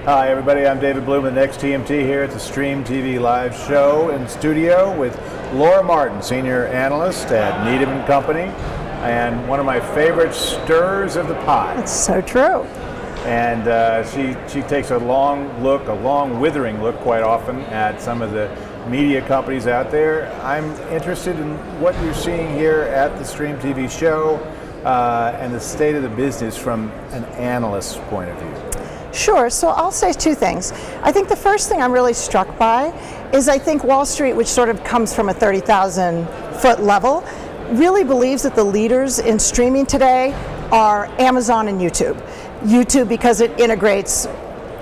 Hi everybody, I'm David Bloom with Next TMT here at the StreamTV live show in studio with Laura Martin, Senior Analyst at Needham & Company, and one of my favorite stirrers of the pot. That's so true. And she takes a long withering look quite often at some of the media companies out there. I'm interested in what you're seeing here at the StreamTV show and the state of the business from an analyst's point of view. Sure, so I'll say two things. I think the first thing I'm really struck by is I think Wall Street, which sort of comes from a 30,000 foot level, really believes that the leaders in streaming today are Amazon and YouTube. YouTube because it integrates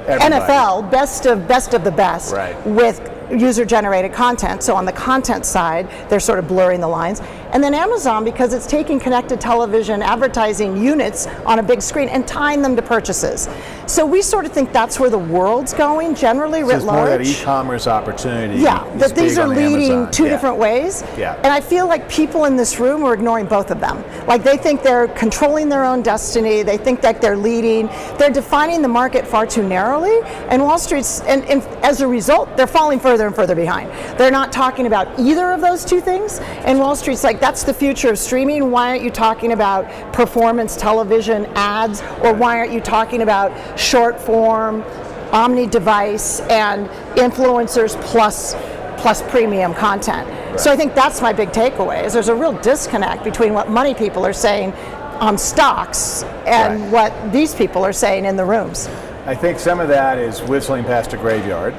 everybody. NFL, best of the best, right, with user-generated content. So on the content side, they're sort of blurring the lines. And then Amazon, because it's taking connected television advertising units on a big screen and tying them to purchases. So we sort of think that's where the world's going, generally writ large. More that e-commerce opportunity. Yeah, that these are leading two different ways. Yeah. And I feel like people in this room are ignoring both of them. Like they think they're controlling their own destiny, they think that they're leading, they're defining the market far too narrowly, and Wall Street's, and as a result, they're falling further and further behind. They're not talking about either of those two things, and Wall Street's like, that's the future of streaming. Why aren't you talking about performance television ads, or why aren't you talking about short form, omni-device, and influencers plus premium content? Right. So I think that's my big takeaway, is there's a real disconnect between what money people are saying on stocks and right, what these people are saying in the rooms. I think some of that is whistling past a graveyard.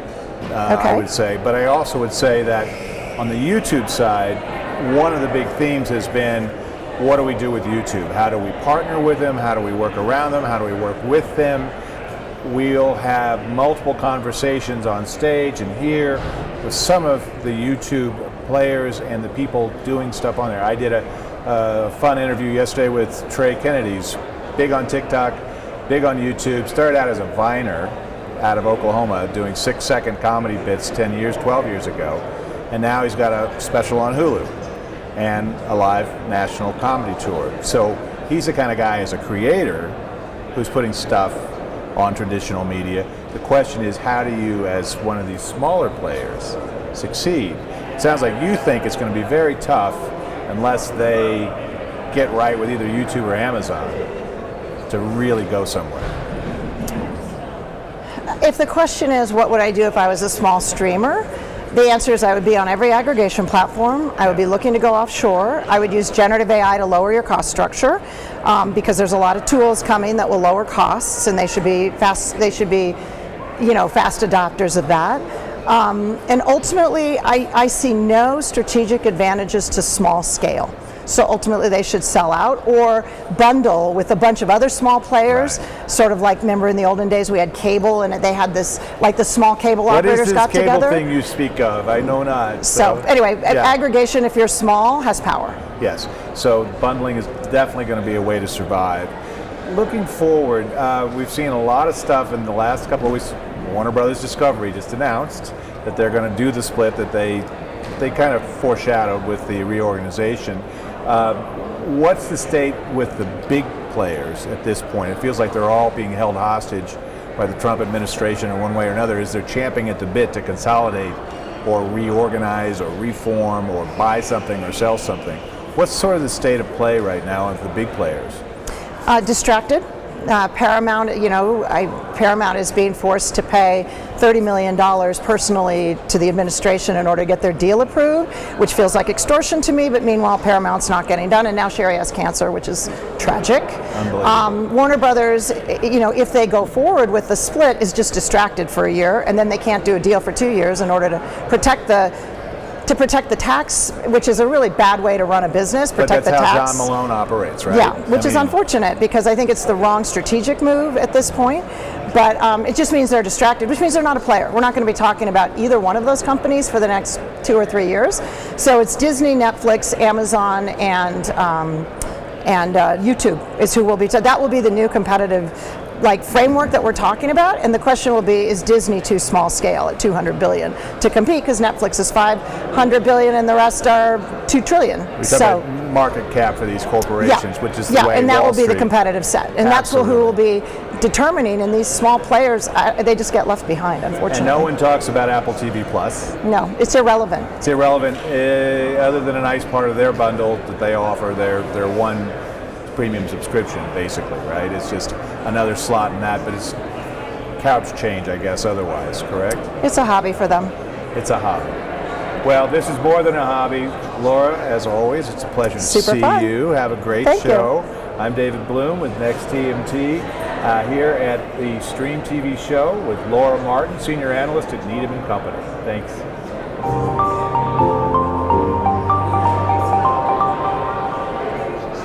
I would say, but I also would say that on the YouTube side, one of the big themes has been, what do we do with YouTube? How do we partner with them? How do we work around them? How do we work with them? We'll have multiple conversations on stage and here with some of the YouTube players and the people doing stuff on there. I did a fun interview yesterday with Trey Kennedy's, big on TikTok, big on YouTube, started out as a Viner out of Oklahoma doing 6-second comedy bits 12 years ago, and now he's got a special on Hulu and a live national comedy tour. So he's the kind of guy as a creator who's putting stuff on traditional media. The question is, how do you, as one of these smaller players, succeed? It sounds like you think it's going to be very tough unless they get right with either YouTube or Amazon to really go somewhere. If the question is, what would I do if I was a small streamer? The answer is I would be on every aggregation platform. I would be looking to go offshore. I would use generative AI to lower your cost structure because there's a lot of tools coming that will lower costs, and they should be fast. They should be, fast adopters of that. And ultimately, I see no strategic advantages to small scale. So ultimately they should sell out or bundle with a bunch of other small players, right, sort of like, remember in the olden days we had cable and they had this, like the small cable operators got together. What is this cable thing you speak of? I know not. So anyway, yeah, aggregation, if you're small, has power. Yes, so bundling is definitely going to be a way to survive. Looking forward, we've seen a lot of stuff in the last couple of weeks. Warner Brothers Discovery just announced that they're going to do the split that they kind of foreshadowed with the reorganization. What's the state with the big players at this point? It feels like they're all being held hostage by the Trump administration in one way or another. Is they're champing at the bit to consolidate or reorganize or reform or buy something or sell something? What's sort of the state of play right now of the big players? Distracted. Paramount, Paramount is being forced to pay $30 million personally to the administration in order to get their deal approved, which feels like extortion to me, but meanwhile Paramount's not getting done, and now Sherry has cancer, which is tragic. Warner Brothers, if they go forward with the split, is just distracted for a year, and then they can't do a deal for 2 years in order to protect the tax, which is a really bad way to run a business. Protect the tax. But that's how John Malone operates, right? Yeah, which is unfortunate because I think it's the wrong strategic move at this point. But it just means they're distracted, which means they're not a player. We're not going to be talking about either one of those companies for the next 2 or 3 years. So it's Disney, Netflix, Amazon, and YouTube is who will be. So that will be the new competitive framework that we're talking about, and the question will be, is Disney too small scale at $200 billion to compete, because Netflix is $500 billion and the rest are $2 trillion. So market cap for these corporations, which is the way and that Wall will be the Street- competitive set, and that's who will be determining. And these small players, they just get left behind, unfortunately. And no one talks about Apple TV Plus. No, it's irrelevant. It's irrelevant, other than a nice part of their bundle that they offer, their one premium subscription, basically, right? It's just another slot in that, but it's couch change, I guess, otherwise, correct? It's a hobby for them. It's a hobby. Well, this is more than a hobby. Laura, as always, it's a pleasure to Super see fun. you. Have a great Thank show. I'm David Bloom with Next TMT here at the StreamTV show with Laura Martin, Senior Analyst at Needham & Company. Thanks.